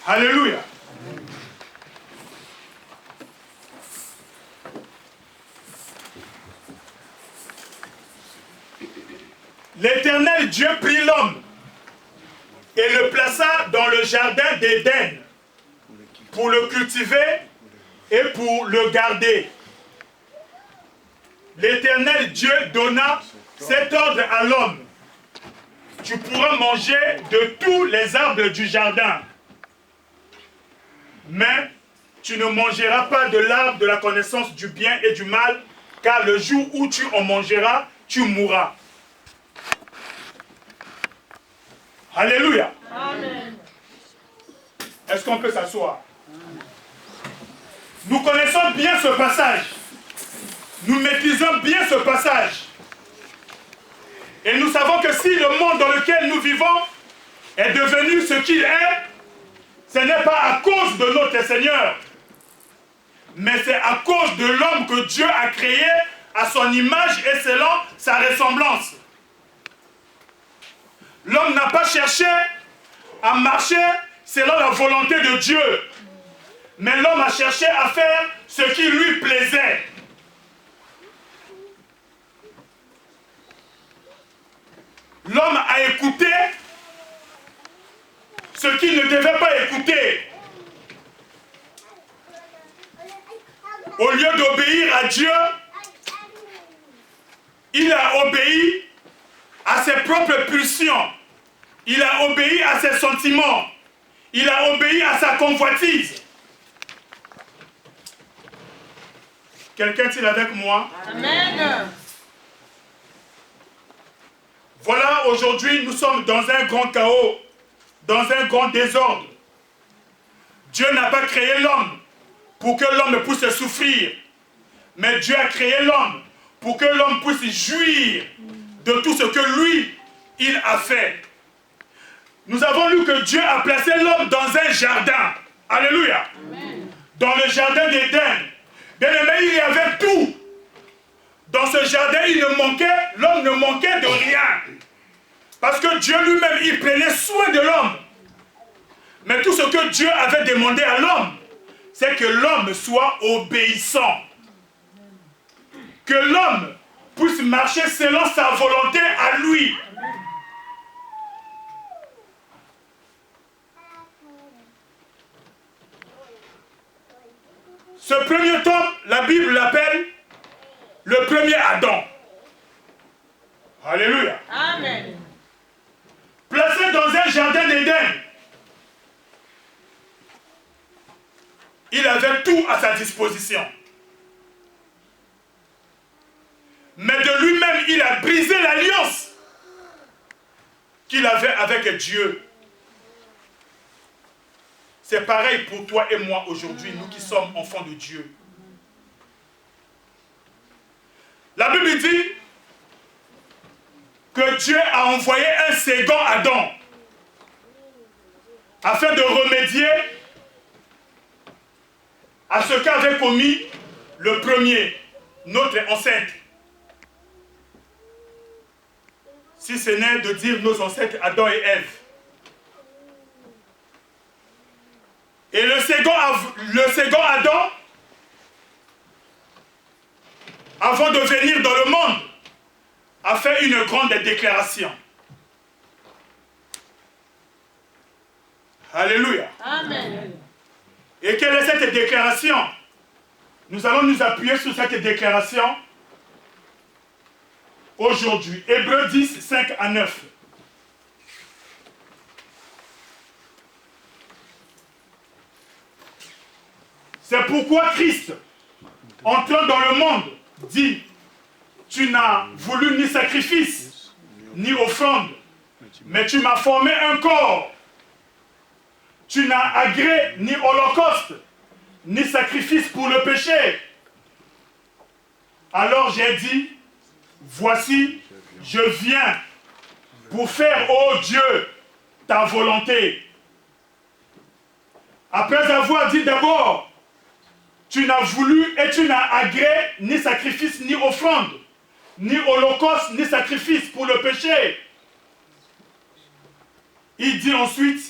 Alléluia. L'Éternel Dieu prit l'homme et le plaça dans le jardin d'Éden pour le cultiver et pour le garder. L'Éternel Dieu donna cet ordre à l'homme. Tu pourras manger de tous les arbres du jardin, mais tu ne mangeras pas de l'arbre de la connaissance du bien et du mal, car le jour où tu en mangeras, tu mourras. Alléluia. Amen. Est-ce qu'on peut s'asseoir? Nous connaissons bien ce passage. Nous maîtrisons bien ce passage. Et nous savons que si le monde dans lequel nous vivons est devenu ce qu'il est, ce n'est pas à cause de notre Seigneur, mais c'est à cause de l'homme que Dieu a créé à son image et selon sa ressemblance. L'homme n'a pas cherché à marcher selon la volonté de Dieu, mais l'homme a cherché à faire ce qui lui plaisait. L'homme a écouté ce qu'il ne devait pas écouter. Au lieu d'obéir à Dieu, il a obéi à ses propres pulsions. Il a obéi à ses sentiments. Il a obéi à sa convoitise. Quelqu'un est-il avec moi? Amen. Voilà, aujourd'hui, nous sommes dans un grand chaos, dans un grand désordre. Dieu n'a pas créé l'homme pour que l'homme puisse souffrir, mais Dieu a créé l'homme pour que l'homme puisse jouir de tout ce que lui, il a fait. Nous avons lu que Dieu a placé l'homme dans un jardin. Alléluia. Amen. Dans le jardin d'Éden. Bien aimé, il y avait tout. Dans ce jardin, l'homme ne manquait de rien. Parce que Dieu lui-même, il prenait soin de l'homme. Mais tout ce que Dieu avait demandé à l'homme, c'est que l'homme soit obéissant. Que l'homme puisse marcher selon sa volonté à lui. Ce premier homme, la Bible l'appelle le premier Adam. Alléluia. Amen. Placé dans un jardin d'Éden, il avait tout à sa disposition. Mais de lui-même, il a brisé l'alliance qu'il avait avec Dieu. C'est pareil pour toi et moi aujourd'hui, nous qui sommes enfants de Dieu. La Bible dit que Dieu a envoyé un second Adam afin de remédier à ce qu'avait commis le premier, notre ancêtre. Si ce n'est de dire nos ancêtres Adam et Ève. Et le second Adam, avant de venir dans le monde, a fait une grande déclaration. Alléluia. Amen. Et quelle est cette déclaration? Nous allons nous appuyer sur cette déclaration aujourd'hui. Hébreux 10, 5 à 9. C'est pourquoi Christ, entrant dans le monde, dit, tu n'as voulu ni sacrifice, ni offrande, mais tu m'as formé un corps. Tu n'as agréé ni holocauste, ni sacrifice pour le péché. Alors j'ai dit, voici, je viens pour faire, ô Dieu, ta volonté. Après avoir dit d'abord, tu n'as voulu et tu n'as agréé ni sacrifice, ni offrande, ni holocauste, ni sacrifice pour le péché. Il dit ensuite,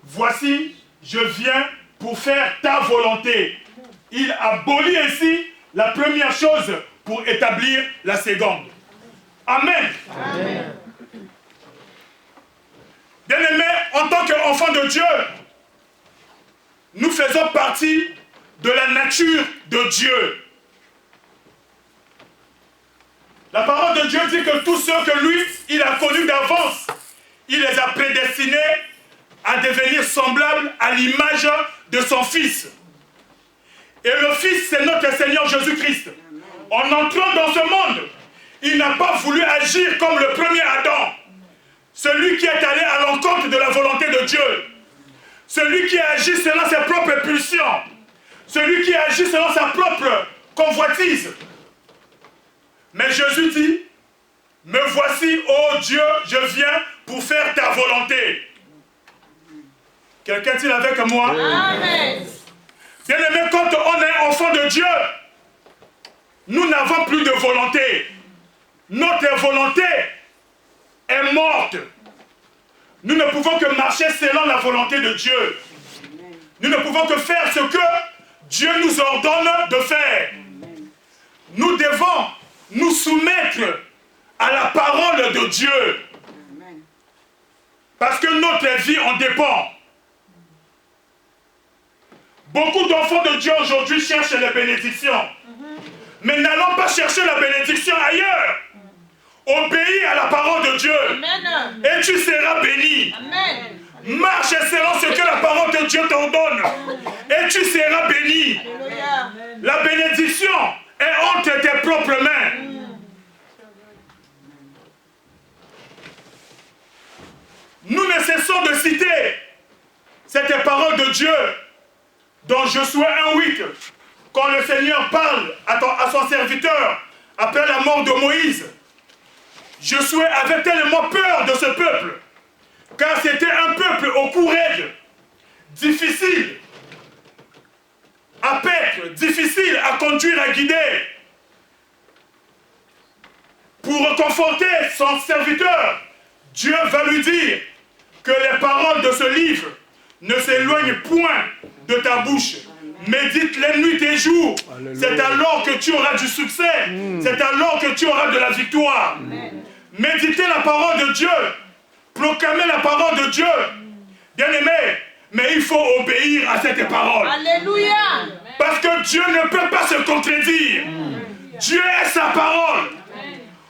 voici, je viens pour faire ta volonté. Il abolit ainsi la première chose pour établir la seconde. Amen. Amen. Bien-aimés, en tant qu'enfants de Dieu, nous faisons partie de la nature de Dieu. La parole de Dieu dit que tous ceux que lui, il a connus d'avance, il les a prédestinés à devenir semblables à l'image de son Fils. Et le Fils, c'est notre Seigneur Jésus-Christ. En entrant dans ce monde, il n'a pas voulu agir comme le premier Adam. Celui qui est allé à l'encontre de la volonté de Dieu. Celui qui a agi selon ses propres pulsions. Celui qui a agi selon sa propre convoitise. Mais Jésus dit, me voici, ô Dieu, je viens pour faire ta volonté. Quelqu'un est-il avec moi? Amen. Bien-aimé, quand on est enfant de Dieu, nous n'avons plus de volonté. Notre volonté est morte. Nous ne pouvons que marcher selon la volonté de Dieu. Nous ne pouvons que faire ce que Dieu nous ordonne de faire. Nous devons nous soumettre à la parole de Dieu. Parce que notre vie en dépend. Beaucoup d'enfants de Dieu aujourd'hui cherchent les bénédictions. Mais n'allons pas chercher la bénédiction ailleurs. Obéis à la parole de Dieu. Amen. Et tu seras béni. Amen. Marche selon ce que la parole de Dieu t'ordonne. Et tu seras béni. Alléluia. La bénédiction est entre tes propres mains. Nous ne cessons de citer cette parole de Dieu dans Josué 1:8, quand le Seigneur parle à son serviteur après la mort de Moïse. Josué avait tellement peur de ce peuple, car c'était un peuple au cou raide, difficile à paître, difficile à conduire, à guider. Pour réconforter son serviteur, Dieu va lui dire que les paroles de ce livre ne s'éloignent point de ta bouche. Médite-les nuit et jour. C'est alors que tu auras du succès. C'est alors que tu auras de la victoire. Méditez la parole de Dieu. Proclamez la parole de Dieu. Bien-aimé, mais il faut obéir à cette parole. Alléluia. Parce que Dieu ne peut pas se contredire. Dieu est sa parole.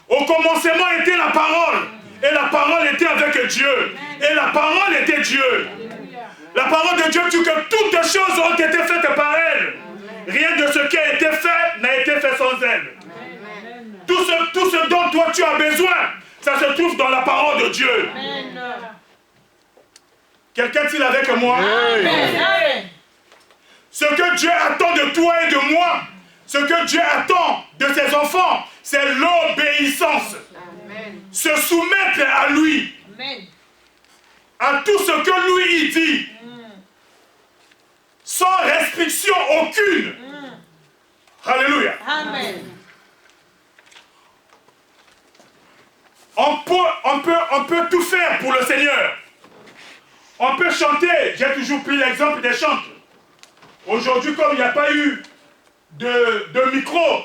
Au commencement était la parole. Et la parole était avec Dieu. Et la parole était Dieu. La parole de Dieu dit que toutes choses ont été faites par elle. Rien de ce qui a été fait n'a été fait sans elle. Tout ce dont toi tu as besoin, ça se trouve dans la parole de Dieu. Quelqu'un est-il avec moi? Amen. Ce que Dieu attend de toi et de moi, ce que Dieu attend de ses enfants, c'est l'obéissance. Se soumettre à lui. Amen. À tout ce que lui il dit. Sans restriction aucune. Alléluia. Amen. On peut tout faire pour le Seigneur. On peut chanter. J'ai toujours pris l'exemple des chants. Aujourd'hui, comme il n'y a pas eu de micro,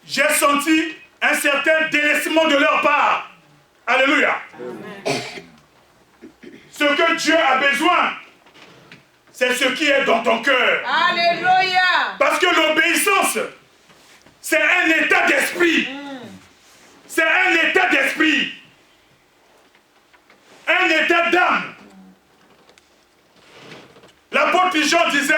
j'ai senti un certain délaissement de leur part. Alléluia. Ce que Dieu a besoin, c'est ce qui est dans ton cœur. Alléluia. Parce que l'obéissance, c'est un état d'esprit. C'est un état d'esprit. Un état d'âme. L'apôtre Jean disait,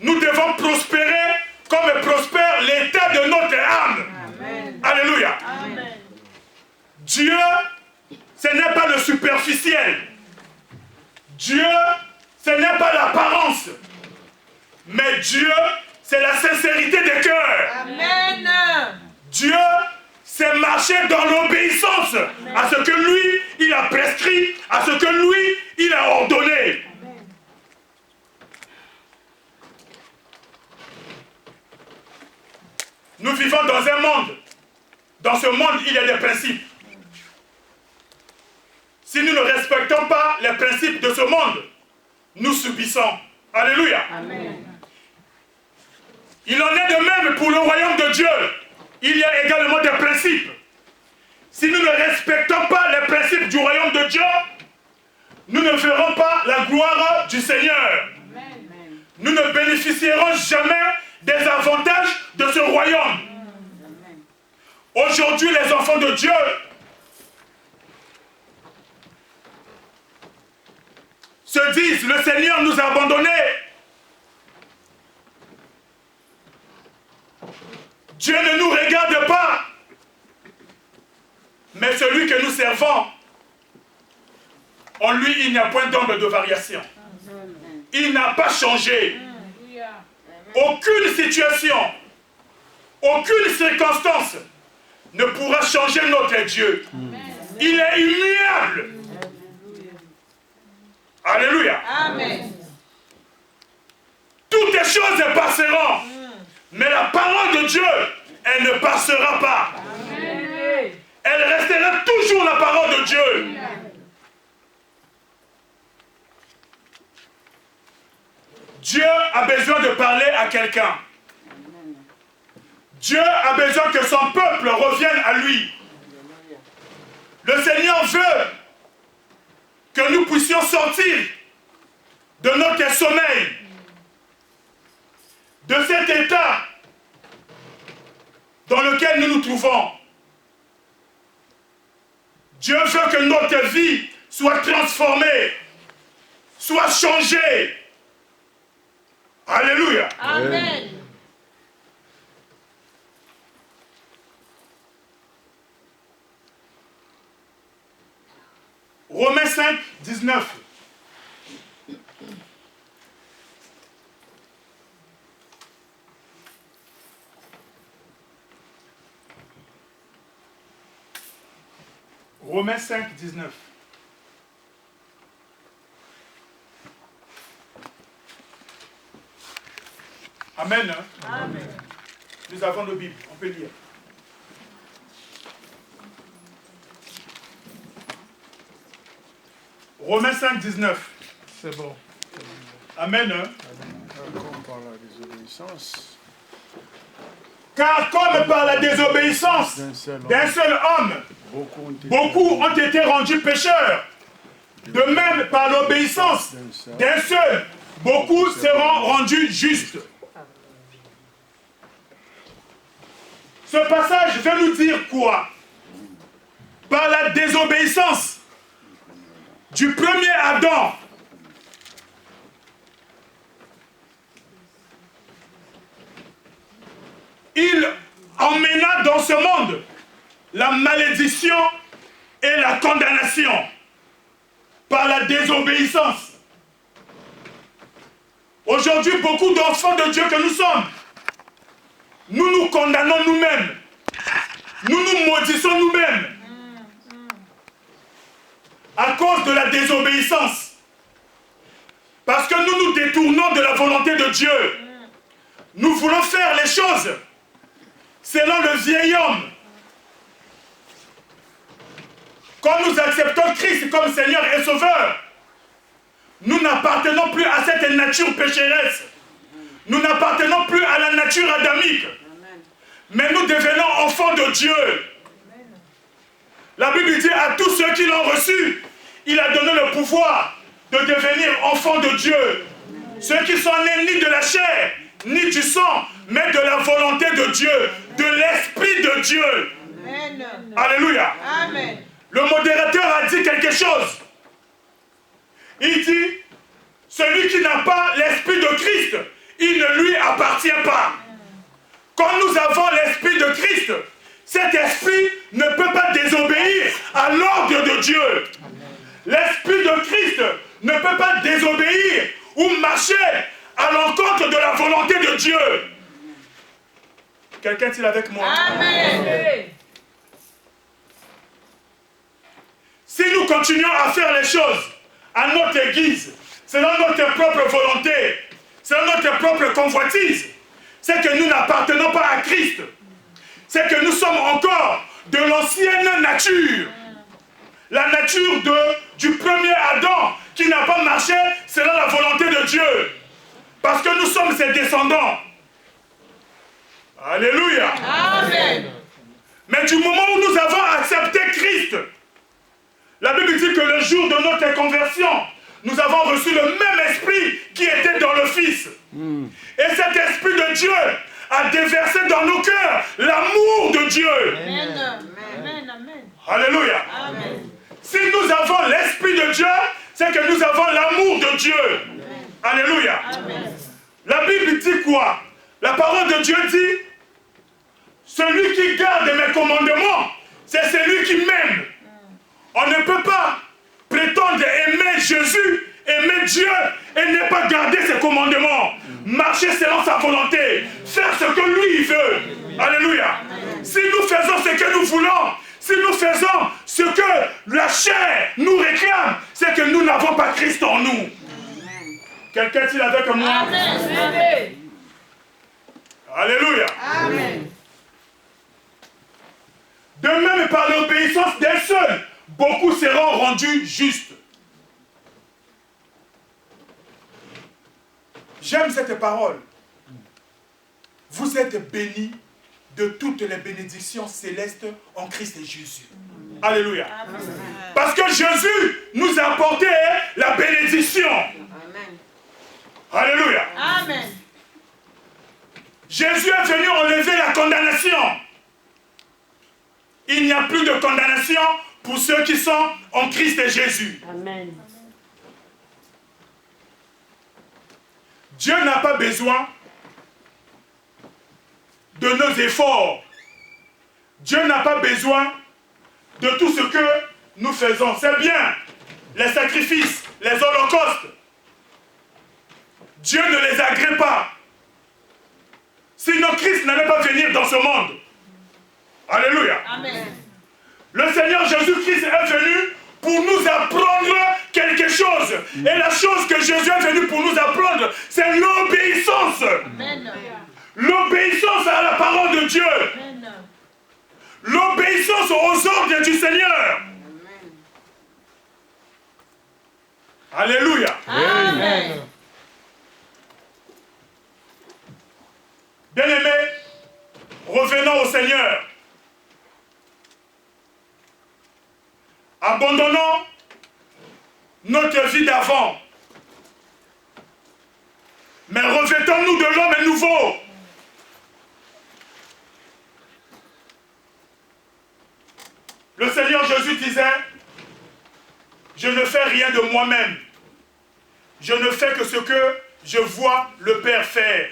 nous devons prospérer comme prospère l'état de notre âme. Amen. Alléluia. Amen. Dieu, ce n'est pas le superficiel. Dieu, ce n'est pas l'apparence. Mais Dieu, c'est la sincérité des cœurs. Amen. Dieu, c'est marcher dans l'obéissance à ce que lui, il a prescrit, à ce que lui, il a ordonné. Nous vivons dans un monde. Dans ce monde, il y a des principes. Si nous ne respectons pas les principes de ce monde, nous subissons. Alléluia. Amen. Il en est de même pour le royaume de Dieu. Il y a également des principes. Si nous ne respectons pas les principes du royaume de Dieu, nous ne verrons pas la gloire du Seigneur. Amen. Nous ne bénéficierons jamais des avantages de ce royaume. Aujourd'hui, les enfants de Dieu se disent, le Seigneur nous a abandonnés. Dieu ne nous regarde pas. Mais celui que nous servons, en lui, il n'y a point d'ombre de variation. Il n'a pas changé. Aucune situation, aucune circonstance ne pourra changer notre Dieu. Il est immuable. Alléluia. Amen. Toutes les choses passeront. Mais la parole de Dieu, elle ne passera pas. Amen. Elle restera toujours la parole de Dieu. Dieu a besoin de parler à quelqu'un. Dieu a besoin que son peuple revienne à lui. Le Seigneur veut que nous puissions sortir de notre sommeil, de cet état dans lequel nous nous trouvons. Dieu veut que notre vie soit transformée, soit changée. Alléluia. Amen. Romains 5, 19. Romains 5, 19. Amen. Amen. Nous avons nos Bibles, on peut lire. Romains 5, 19. C'est bon. Amen. Comme par la désobéissance Car comme par la désobéissance d'un seul homme, beaucoup ont été rendus pécheurs. De même, par l'obéissance d'un seul, beaucoup seront rendus justes. Ce passage veut nous dire quoi? Par la désobéissance du premier Adam, il emmena dans ce monde la malédiction et la condamnation par la désobéissance. Aujourd'hui, beaucoup d'enfants de Dieu que nous sommes, nous nous condamnons nous-mêmes. Nous nous maudissons nous-mêmes à cause de la désobéissance. Parce que nous nous détournons de la volonté de Dieu. Nous voulons faire les choses selon le vieil homme. Quand nous acceptons Christ comme Seigneur et Sauveur, nous n'appartenons plus à cette nature pécheresse. Nous n'appartenons plus à la nature adamique. Mais nous devenons enfants de Dieu. La Bible dit à tous ceux qui l'ont reçu, il a donné le pouvoir de devenir enfants de Dieu. Ceux qui sont nés ni de la chair, ni du sang, mais de la volonté de Dieu, de l'Esprit de Dieu. Amen. Alléluia. Amen. Le modérateur a dit quelque chose. Il dit, celui qui n'a pas l'Esprit de Christ, il ne lui appartient pas. Quand nous avons l'Esprit de Christ, cet Esprit ne peut pas désobéir à l'ordre de Dieu. L'Esprit de Christ ne peut pas désobéir ou marcher à l'encontre de la volonté de Dieu. Quelqu'un est-il avec moi? Amen. Si nous continuons à faire les choses à notre guise, selon notre propre volonté, selon notre propre convoitise, c'est que nous n'appartenons pas à Christ. C'est que nous sommes encore de l'ancienne nature. la nature du premier Adam qui n'a pas marché selon la volonté de Dieu. Parce que nous sommes ses descendants. Alléluia. Amen. Mais du moment où nous avons accepté Christ, la Bible dit que le jour de notre conversion, nous avons reçu le même esprit qui était dans le Fils. Et cet esprit de Dieu a déversé dans nos cœurs l'amour de Dieu. Amen. Amen. Amen. Alléluia. Amen. Si nous avons l'esprit de Dieu, c'est que nous avons l'amour de Dieu. Alléluia. Amen. La Bible dit quoi? La parole de Dieu dit, celui qui garde mes commandements, c'est celui qui m'aime. On ne peut pas prétendre aimer Jésus, aimer Dieu et ne pas garder ses commandements. Marcher selon sa volonté, faire ce que lui veut. Alléluia. Si nous faisons ce que nous voulons, si nous faisons ce que la chair nous réclame, c'est que nous n'avons pas Christ en nous. Quelqu'un est-il avec moi? Amen. Alléluia. Amen. De même, par l'obéissance d'un seul, beaucoup seront rendus justes. J'aime cette parole. Vous êtes bénis de toutes les bénédictions célestes en Christ et Jésus. Alléluia. Amen. Parce que Jésus nous a apporté la bénédiction. Amen. Alléluia. Amen. Jésus est venu enlever la condamnation. Il n'y a plus de condamnation pour ceux qui sont en Christ et Jésus. Amen. Dieu n'a pas besoin de nos efforts. Dieu n'a pas besoin de tout ce que nous faisons. C'est bien, les sacrifices, les holocaustes. Dieu ne les agrée pas. Sinon Christ n'allait pas venir dans ce monde. Alléluia. Amen. Le Seigneur Jésus-Christ est venu pour nous apprendre quelque chose. Et la chose que Jésus est venu pour nous apprendre, c'est l'obéissance. Amen. L'obéissance à la parole de Dieu. Amen. L'obéissance aux ordres du Seigneur. Alléluia. Amen. Bien-aimés, revenons au Seigneur. Abandonnons notre vie d'avant. Mais revêtons-nous de l'homme nouveau. Le Seigneur Jésus disait, je ne fais rien de moi-même. Je ne fais que ce que je vois le Père faire.